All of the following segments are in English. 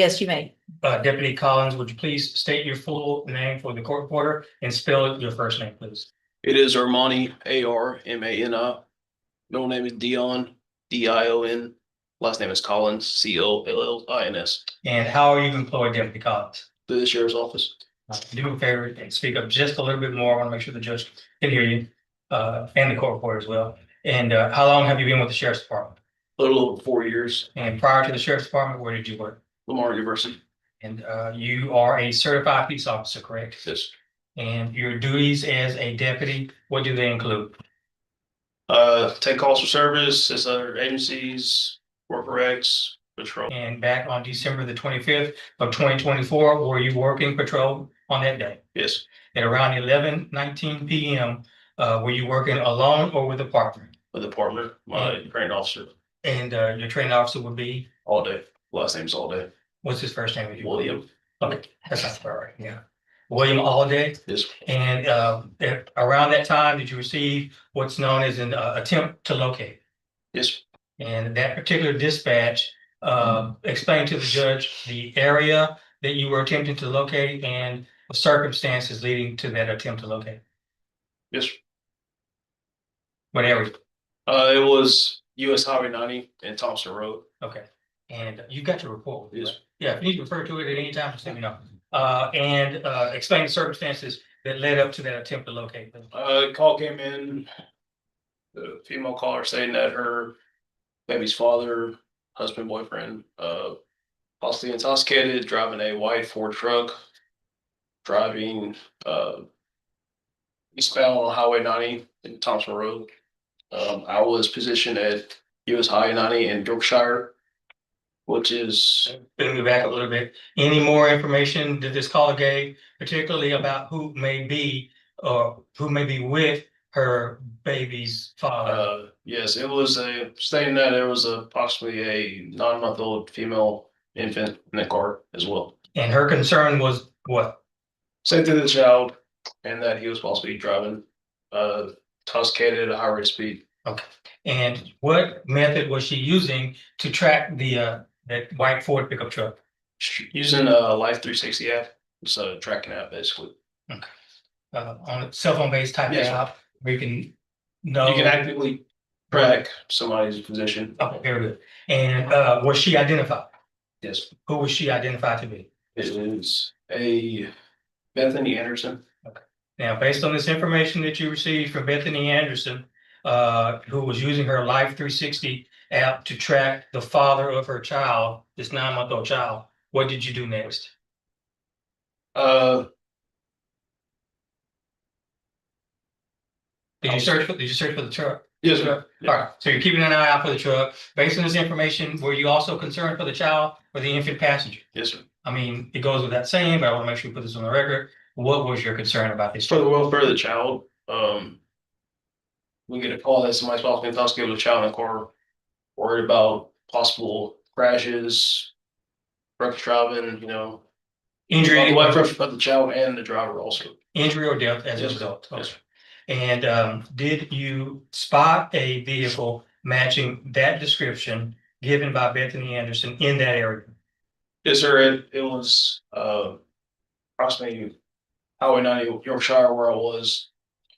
Yes, you may. Deputy Collins, would you please state your full name for the court reporter and spell your first name, please? It is Armani, Armani. Middle name is Dion, Dion. Last name is Collins, Collins. And how are you employed, Deputy Collins? The sheriff's office. Do me a favor and speak up just a little bit more. I want to make sure the judge can hear you, and the court reporter as well. And how long have you been with the sheriff's department? A little over 4 years. And prior to the sheriff's department, where did you work? Lamar University. And you are a certified police officer, correct? Yes. And your duties as a deputy, what do they include? Take calls for service, as other agencies, work for X, patrol. And back on December the 25th of 2024, were you working patrol on that day? Yes. At around 11:19 p.m., were you working alone or with a partner? With the department, my trained officer. And your training officer would be, All day. Last name's all day. what's his first name? William. Okay, that's not all right, yeah. William Allday. Yes. And around that time, did you receive what's known as an attempt to locate? Yes. And that particular dispatch explained to the judge the area that you were attempting to locate and the circumstances leading to that attempt to locate. Yes. What area? It was US Highway 90 and Thompson Road. Okay. And you got your report. Yes. Right? Yeah, if you need to refer to it at any time, just let me know. And explain the circumstances that led up to that attempt to locate them. Call came in. The female caller saying that her baby's father, husband, boyfriend, possibly intoxicated, driving a white Ford truck, driving eastbound on Highway 90 in Thompson Road. I was positioned at US Highway 90 in Yorkshire, which is Let me back up a little bit. Any more information that this caller gave, particularly about who may be with her baby's father? yes, it was stating that there was possibly a 9-month-old female infant in the car as well. And her concern was what? Safety of the child, and that he was possibly driving intoxicated at a high rate of speed. Okay. And what method was she using to track the that white Ford pickup truck? Using a Life 360 app, it's a tracking app basically. On a cell phone based type Yes, app where you can know. You can actively track somebody's position. Okay, very good. And was she identified? Yes, Who was she identified to be? it is a Bethany Anderson. Now, based on this information that you received from Bethany Anderson, who was using her Life 360 app to track the father of her child, this 9-month-old child, what did you do next? Did you search for the truck? Yes, sir. All right, so you're keeping an eye out for the truck. Based on this information, were you also concerned for the child or the infant passenger? Yes, sir. I mean, it goes without saying, but I want to make sure we put this on the record. What was your concern about this? For the welfare of the child, we get a call that somebody's possibly intoxicated with a child in the car, worried about possible crashes, reckless driving, Injury, welfare of the child and the driver also. injury or death as a Yes, result. yes, sir. And did you spot a vehicle matching that description given by Bethany Anderson in that area? Yes, sir. It was approximately Highway 90, Yorkshire, where I was.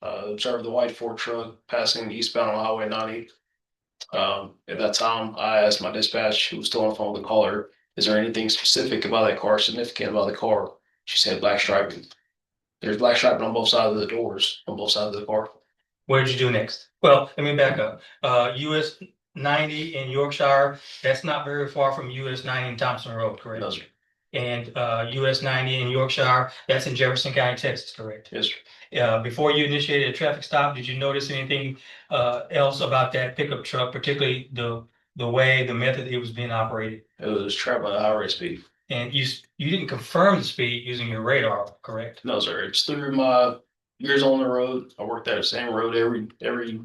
Observed the white Ford truck passing eastbound on Highway 90. At that time, I asked my dispatch, who was still on the phone with the caller, is there anything specific about that car, significant about the car? She said black striping. There's black striping on both sides of the doors, on both sides of the car. What did you do next? Well, let me back up. US 90 in Yorkshire, that's not very far from US 90 in Thompson Road, correct? No, sir. And US 90 in Yorkshire, that's in Jefferson County, Texas, correct? Yes, sir. Before you initiated a traffic stop, did you notice anything else about that pickup truck, particularly the way, the method it was being operated? It was traveling at a high rate of speed. And you didn't confirm the speed using your radar, correct? No, sir. It's through my years on the road. I worked that same road every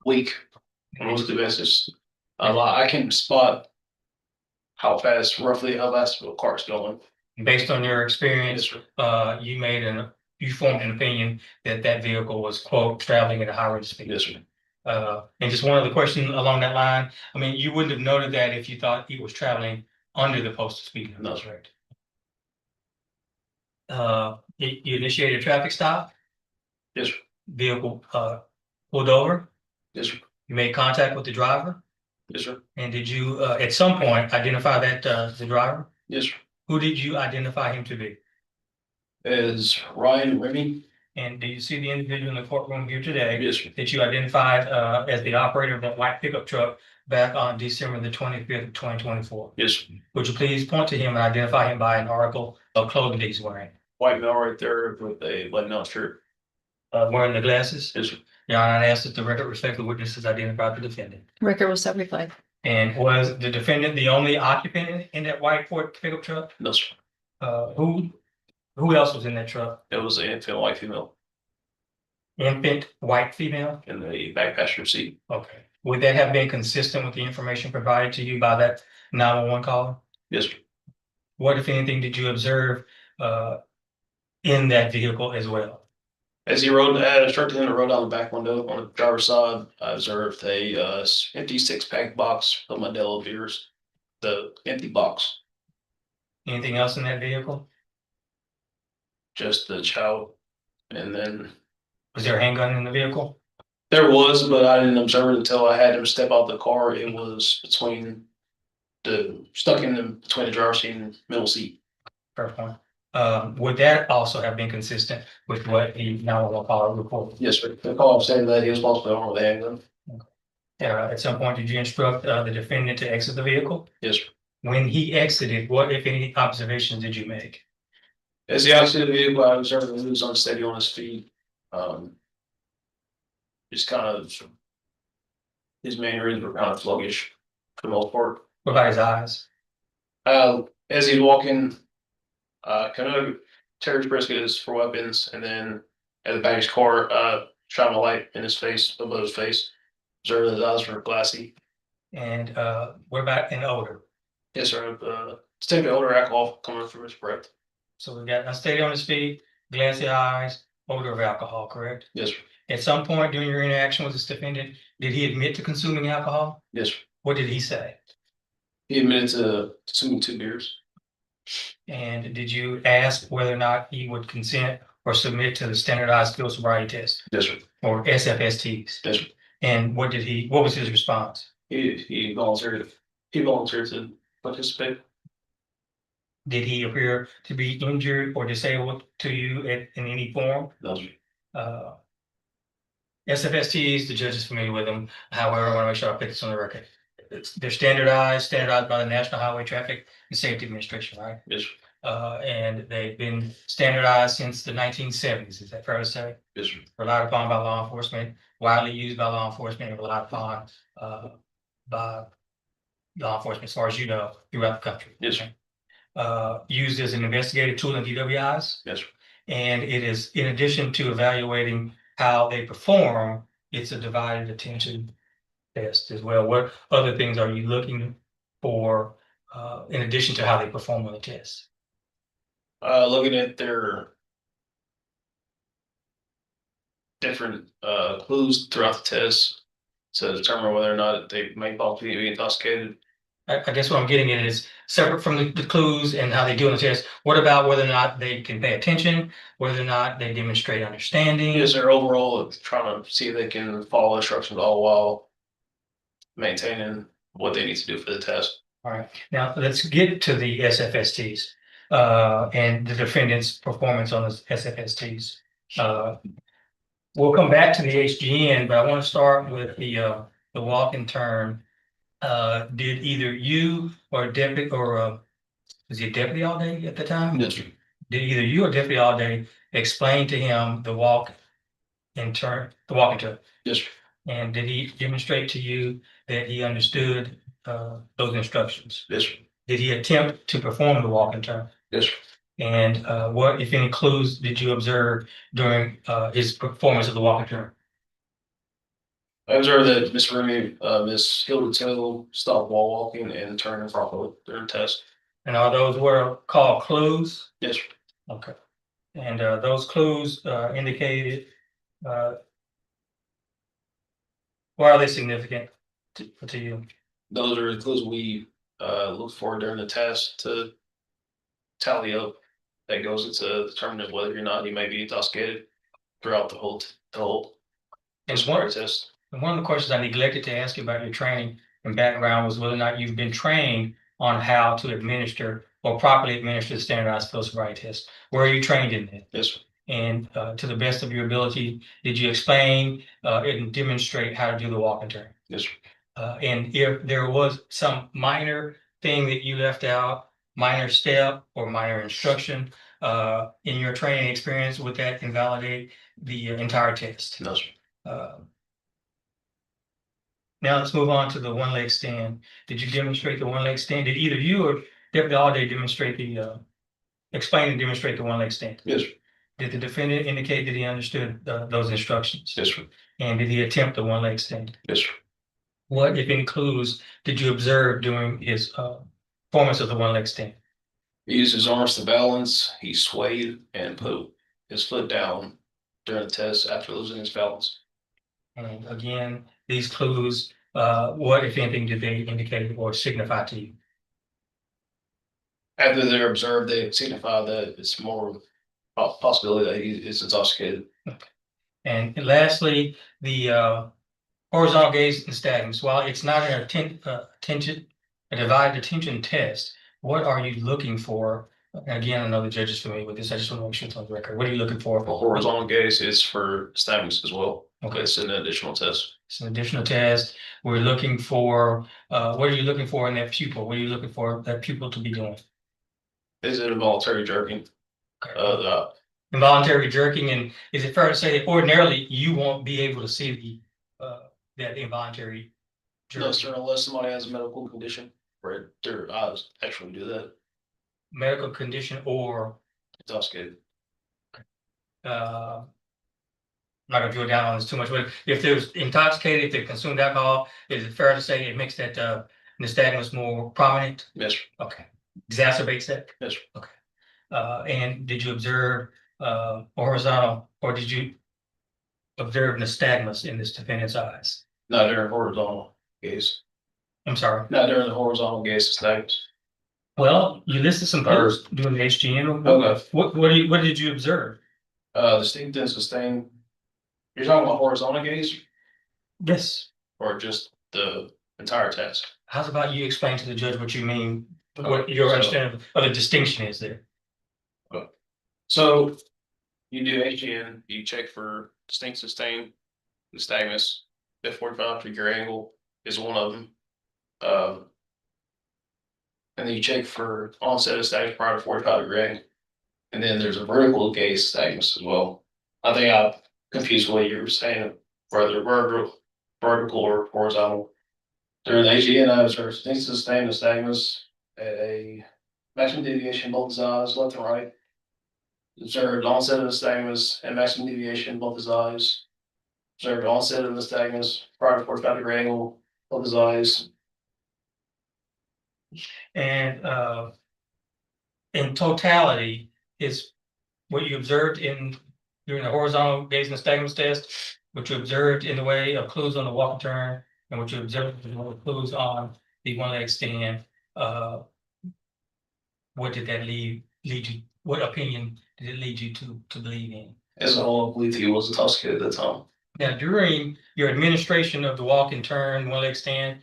week on most of the basis. I can spot roughly how fast the car's going. Based on your experience, Yes, sir. you formed an opinion that that vehicle was, quote, traveling at a high rate of speed. Yes, sir. And just one other question along that line. I mean, you wouldn't have noted that if you thought he was traveling under the posted speed limit. No, sir. You initiated a traffic stop, Yes, sir. vehicle, pulled over, Yes, sir. you made contact with the driver, Yes, sir. and did you, at some point, identify that, the driver? Yes, sir. Who did you identify him to be? Is Ryan Remy? And do you see the individual in the courtroom here today? Yes, sir. That you identified, as the operator of that white pickup truck back on December the 25th, 2024? Yes, sir. Would you please point to him and identify him by an article of clothing that he's wearing? White male right there with a button-down shirt. Wearing the glasses? Yes, sir. Your Honor, I ask that the record reflect the witnesses identified the defendant. Record will so reflect. And was the defendant the only occupant in that white Ford pickup truck? No, sir. Who else was in that truck? It was an infant white female Infant white female? in the back passenger seat. Okay. Would that have been consistent with the information provided to you by that 911 caller? Yes, sir. What, if anything, did you observe in that vehicle as well? As he rode, instructed him to roll down the back window on the driver's side, I observed a empty 6-pack box of Modelo beers. The empty box, Anything else in that vehicle? just the child, and then Was there a handgun in the vehicle? there was, but I didn't observe it until I had him step out the car. It was between between the driver's seat and middle seat. Fair point. Would that also have been consistent with what the 911 caller reported? Yes, sir. The call stated that he was possibly armed with a handgun. At some point, did you instruct the defendant to exit the vehicle? Yes, sir. When he exited, what, if any, observations did you make? As he exited the vehicle, I observed that he was unsteady on his feet. Just kind of his mannerisms were kind of sluggish for the most part. What about his eyes? As he's walking, kind of Terry brisket is for weapons, and then at the back of his car, shine a light in his face, above his face. Observed that his eyes were glassy. And what about an odor? Yes, sir. Distinct odor alcohol coming from his breath. So we got unsteady on his feet, glassy eyes, odor of alcohol, correct? Yes, sir. At some point during your interaction with this defendant, did he admit to consuming alcohol? Yes, sir. What did he say? He admitted to consuming 2 beers. And did you ask whether or not he would consent or submit to the standardized field sobriety test Yes, sir. or SFSTs? Yes, sir. And what was his response? He volunteered to participate. Did he appear to be injured or disabled to you in any form? No, sir. SFSTs, the judge is familiar with them. However, I want to make sure I put this on the record. They're standardized by the National Highway Traffic and Safety Administration, right? Yes, sir. And they've been standardized since the 1970s. Is that fair to say? Yes, sir. Relied upon by law enforcement, widely used by law enforcement, and relied upon by law enforcement, as far as you know, throughout the country. Yes, sir. Used as an investigative tool in DWIs. Yes, sir. And it is, in addition to evaluating how they perform, it's a divided attention test as well. What other things are you looking for in addition to how they perform on the test? Looking at their different clues throughout the test to determine whether or not they may possibly be intoxicated. I guess what I'm getting at is separate from the clues and how they do on the test. What about whether or not they can pay attention, whether or not they demonstrate understanding? Yes, sir. Overall, trying to see if they can follow instructions all while maintaining what they need to do for the test. All right, now let's get to the SFSTs and the defendant's performance on the SFSTs. We'll come back to the HGN, but I want to start with the walk and turn. Did either you or deputy or was he a deputy all day at the time? Yes, sir. Did either you or deputy all day explain to him the walk and turn? Yes, sir. And did he demonstrate to you that he understood those instructions? Yes, sir. Did he attempt to perform the walk and turn? Yes, sir. And what, if any, clues did you observe during his performance of the walk and turn? I observed that Miss Remy, Miss Hilda stopped while walking and turned properly during the test. And are those were called clues? Yes, sir. Okay. And those clues indicated, why are they significant to you? Those are the clues we look for during the test to tally up. That goes into determining whether or not he may be intoxicated throughout the whole And sobriety test. and one of the questions I neglected to ask you about your training and background was whether or not you've been trained on how to administer or properly administer the standardized field sobriety test. Where are you trained in that? Yes, sir. And to the best of your ability, did you explain and demonstrate how to do the walk and turn? Yes, sir. And if there was some minor thing that you left out, minor step or minor instruction in your training experience, would that invalidate the entire test? No, sir. Now let's move on to the one leg stand. Did you demonstrate the one leg stand? Did either you or Deputy Alday demonstrate explain and demonstrate the one leg stand? Yes, sir. Did the defendant indicate that he understood those instructions? Yes, sir. And did he attempt the one leg stand? Yes, sir. What, if any, clues did you observe during his performance of the one leg stand? He used his arms to balance. He swayed and put his foot down during the test after losing his balance. And again, these clues, what, if anything, did they indicate or signify to you? After they're observed, they signify that it's more possibility that he is intoxicated. And lastly, the horizontal gaze nystagmus. While it's not an a divided attention test, what are you looking for? And again, I know the judge is familiar with this. I just want to make sure it's on the record. What are you looking for? The horizontal gaze is for nystagmus as well. Okay. It's an additional test. It's an additional test. We're looking for, what are you looking for in that pupil? What are you looking for that pupil to be doing? Is it involuntary jerking? Involuntary jerking, and is it fair to say that ordinarily you won't be able to see that involuntary No, jerking? sir, unless somebody has a medical condition where their eyes actually do that. Medical condition or Intoxicated. I'm not gonna drill down on this too much, but if there's intoxicated, if they consumed alcohol, is it fair to say it makes that nystagmus more prominent? Yes, sir. Okay, exacerbates that? Yes, sir. Okay. And did you observe horizontal, or did you observe nystagmus in this defendant's eyes? Not during horizontal gaze. I'm sorry. Not during the horizontal gaze nystagmus. Well, you listed some clues doing the HGN. Okay. What did you observe? Distinct and sustained. You're talking about horizontal gaze Yes. or just the entire test? How's about you explain to the judge what you mean, what your understanding of the distinction is there? So you do HGN, you check for distinct sustained nystagmus. That 45-degree angle is one of them. And then you check for onset of nystagmus prior to 45-degree angle. And then there's a vertical gaze nystagmus as well. I think I confused what you were saying, whether vertical or horizontal. During the HGN, I observed distinct sustained nystagmus at a maximum deviation both his eyes, left and right. Observed onset of nystagmus and maximum deviation both his eyes. Observed onset of nystagmus prior to 45-degree angle both his eyes. And in totality, is what you observed during the horizontal gaze nystagmus test, what you observed in the way of clues on the walk and turn, and what you observed in the way of clues on the one leg stand, what did that lead you? What opinion did it lead you to believe in? As a whole, I believe he was intoxicated at the time. Now, during your administration of the walk and turn, one leg stand,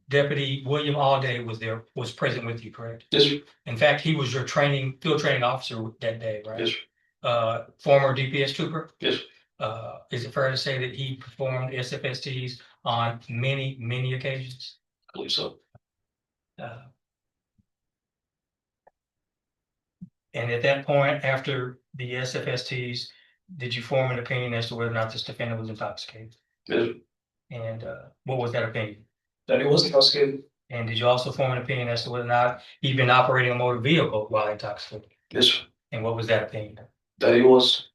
Deputy William Alday was present with you, correct? Yes, sir. In fact, he was your field training officer that day, right? Yes, sir. Former DPS trooper? Yes, Is it fair to say that he performed SFSTs on many occasions? I believe so. And at that point, after the SFSTs, did you form an opinion as to whether or not this defendant was intoxicated? Yes, sir. And what was that opinion? That he was intoxicated. And did you also form an opinion as to whether or not he'd been operating a motor vehicle while intoxicated? Yes, sir. And what was that opinion? That he was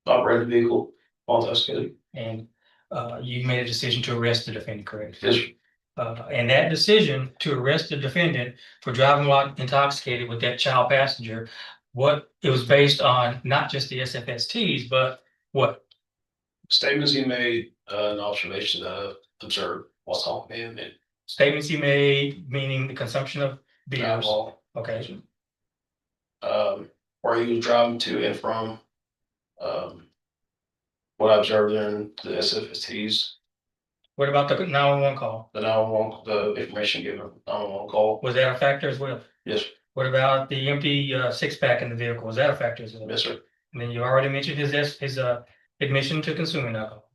operating the vehicle while intoxicated. And you made a decision to arrest the defendant, correct? Yes, sir. And that decision to arrest the defendant for driving while intoxicated with that child passenger, it was based on not just the SFSTs, but what? Statements he made, an observation that I observed while talking to him, and Statements he made, meaning the consumption of beers. alcohol. Okay, Where he was driving to and from. What I observed in the SFSTs, what about the 911 call? the 911, the information given, 911 call. Was that a factor as well? Yes, What about the empty six-pack in the vehicle? Was that a factor as well? yes, sir. And then you already mentioned his admission to consuming alcohol.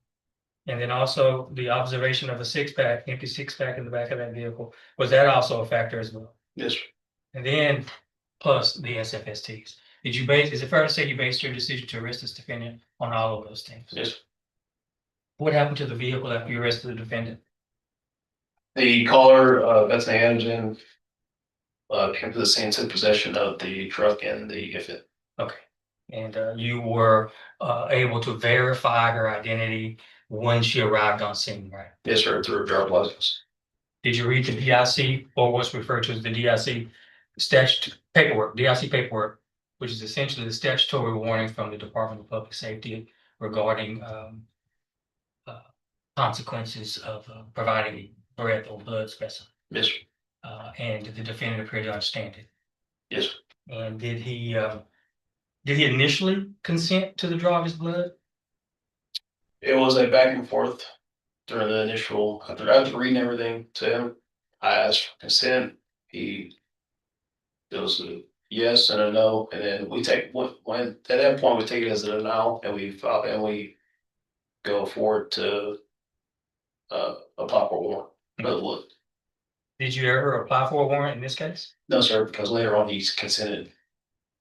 And then also the observation of a six-pack, empty six-pack in the back of that vehicle. Was that also a factor as well? Yes, And then plus the SFSTs. Is it fair to say you based your decision to arrest this defendant on all of those things? yes. What happened to the vehicle after you arrested the defendant? The caller, Bethany Anderson, came to the scene, took possession of the truck and the infant. Okay. And you were able to verify her identity when she arrived on scene, right? Yes, sir, through a driver's license. Did you read the DIC or what's referred to as the DIC statute paperwork, DIC paperwork, which is essentially the statutory warning from the Department of Public Safety regarding consequences of providing breath or blood specimen? Yes, sir. And the defendant appeared to understand it. Yes, And did he initially consent to the draw of his blood? it was a back and forth during the initial, after reading everything to him. I asked for consent. It was a yes and a no, and then we take when at that point we take it as a denial, and we go forward to apply for a warrant. But look, Did you ever apply for a warrant in this case? no, sir, because later on he's consented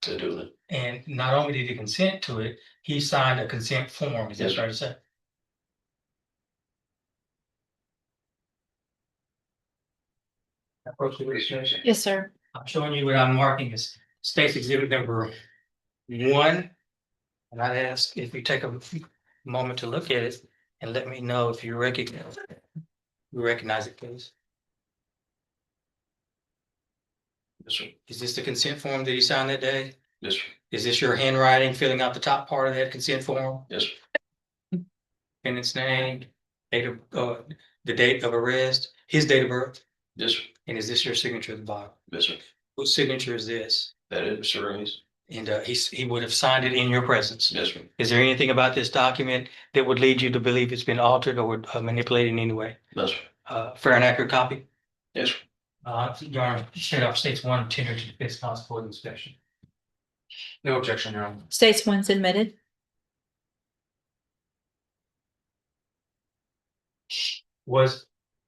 to doing it. And not only did he consent to it, he signed a consent form. Is that Yes, fair to say? Approach the registration. Yes, sir. I'm showing you what I'm marking as State's Exhibit number 1. And I'd ask if you take a moment to look at it and let me know if you recognize it. You recognize it, please. yes, sir. Is this the consent form that you signed that day? Yes, sir. Is this your handwriting filling out the top part of that consent form? Yes, sir. Defendant's name, the date of arrest, his date of birth, Yes, sir. and is this your signature at the bottom? Yes, sir. Whose signature is this? That is Mr. Rainey's. And he would have signed it in your presence. Yes, sir. Is there anything about this document that would lead you to believe it's been altered or manipulated in any way? No, sir. Fair and accurate copy? Yes, sir. Your Honor, straight off states 1 tender to defense counsel for the inspection. No objection, Your Honor. States one's admitted. Was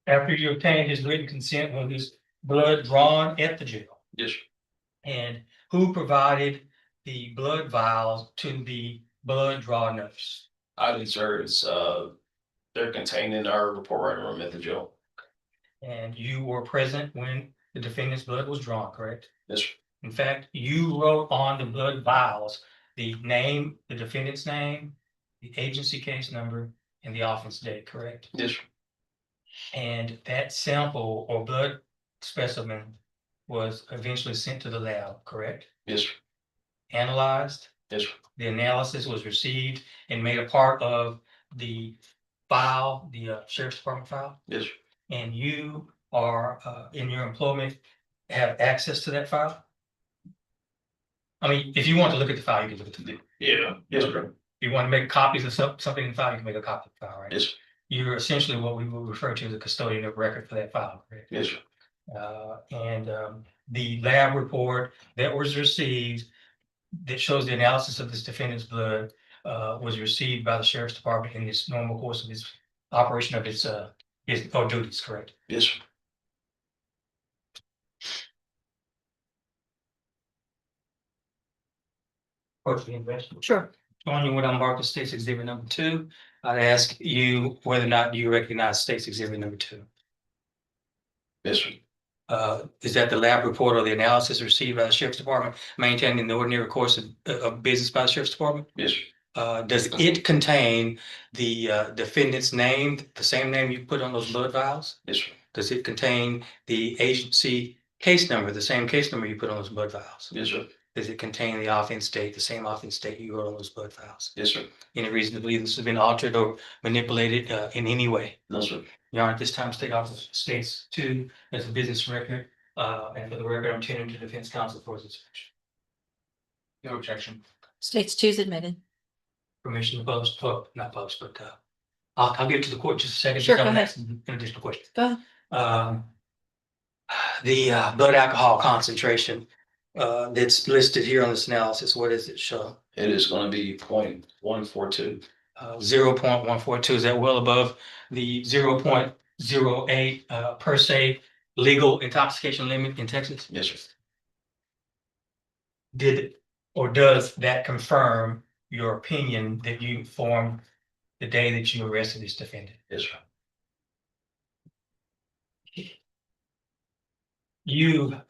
after you obtained his written consent, was his blood drawn at the jail? Yes, sir. And who provided the blood vials to the blood draw nurse? I did, sir. They're contained in our report writing room at the jail. And you were present when the defendant's blood was drawn, correct? Yes, sir. In fact, you wrote on the blood vials the name, the defendant's name, the agency case number, and the offense date, correct? Yes, sir. And that sample or blood specimen was eventually sent to the lab, correct? Yes, sir. Analyzed, Yes, sir. the analysis was received and made a part of the file, the sheriff's department file. Yes, sir. And you are in your employment, have access to that file? I mean, if you want to look at the file, you can look at the file. Yeah. Yes, sir. If you want to make copies of something in the file, you can make a copy of the file, right? Yes, sir. You're essentially what we would refer to as a custodian of record for that file, correct? Yes, sir. And the lab report that was received that shows the analysis of this defendant's blood was received by the sheriff's department in this normal course of his operation of his duties, correct? Yes, sir. Approach the investigation. Sure. Showing you what I marked as State's Exhibit number 2, I'd ask you whether or not you recognize State's Exhibit number 2. Yes, sir. Is that the lab report or the analysis received by the sheriff's department, maintained in the ordinary course of business by the sheriff's department? Yes, sir. Does it contain the defendant's name, the same name you put on those blood vials? Yes, sir. Does it contain the agency case number, the same case number you put on those blood vials? Yes, sir. Does it contain the offense date, the same offense date you wrote on those blood files? Yes, sir. Any reason to believe this has been altered or manipulated in any way? No, sir. Your Honor, at this time, State Officer states two as a business record, and for the record, I'm tendering to defense counsel for his inspection. No objection. States two is admitted. Permission to publish, not publish, but I'll get to the court just a second. Sure, go I'm ahead. asking an additional question. Go ahead. The blood alcohol concentration that's listed here on this analysis, what does it show? It is gonna be 0.142. 0.142, is that well above the 0.08 per se legal intoxication limit in Texas? Yes, sir. Did or does that confirm your opinion that you formed the day that you arrested this defendant? Yes, sir. You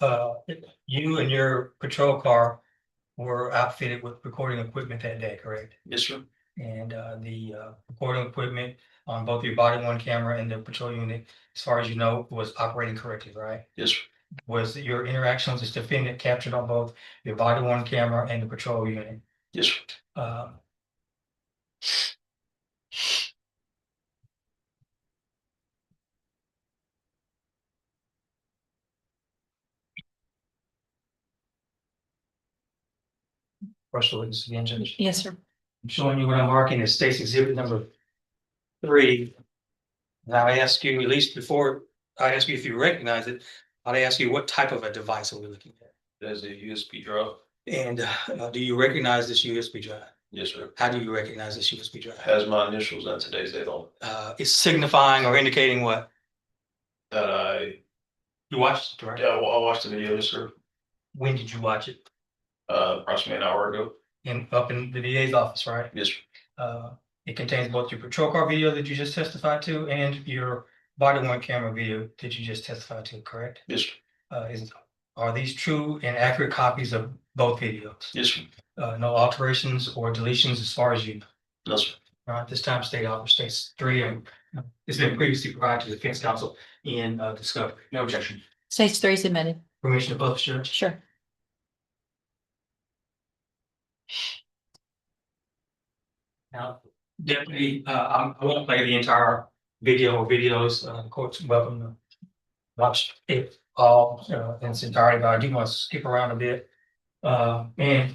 and your patrol car were outfitted with recording equipment that day, correct? Yes, sir. And the recording equipment on both your body worn camera and the patrol unit, as far as you know, was operating correctly, right? Yes, sir. Was your interaction with this defendant captured on both your body worn camera and the patrol unit? Yes, sir. Russell, witness again, Judge. Yes, sir. I'm showing you what I'm marking as state's exhibit number 3. Now I ask you, at least before I ask you if you recognize it, I'll ask you what type of a device are we looking at? There's a USB drive. And do you recognize this USB drive? Yes, sir. How do you recognize this USB drive? Has my initials and today's date on it. It's signifying or indicating what? That I, You watched it, right? yeah, well, I watched the video, yes, sir. When did you watch it? Approximately an hour ago. Up in the DA's office, right? Yes, sir. It contains both your patrol car video that you just testified to and your body worn camera video that you just testified to, correct? Yes, sir. Are these true and accurate copies of both videos? Yes, sir. No alterations or deletions as far as you know? No, sir. At this time, State Officer states 3, and it's been previously provided to the defense counsel in discovery. No objection. States three is admitted. Permission to publish, Judge? Sure. Now, Deputy, I won't play the entire video or videos. The court's welcome to watch it all in its entirety, but I do want to skip around a bit. And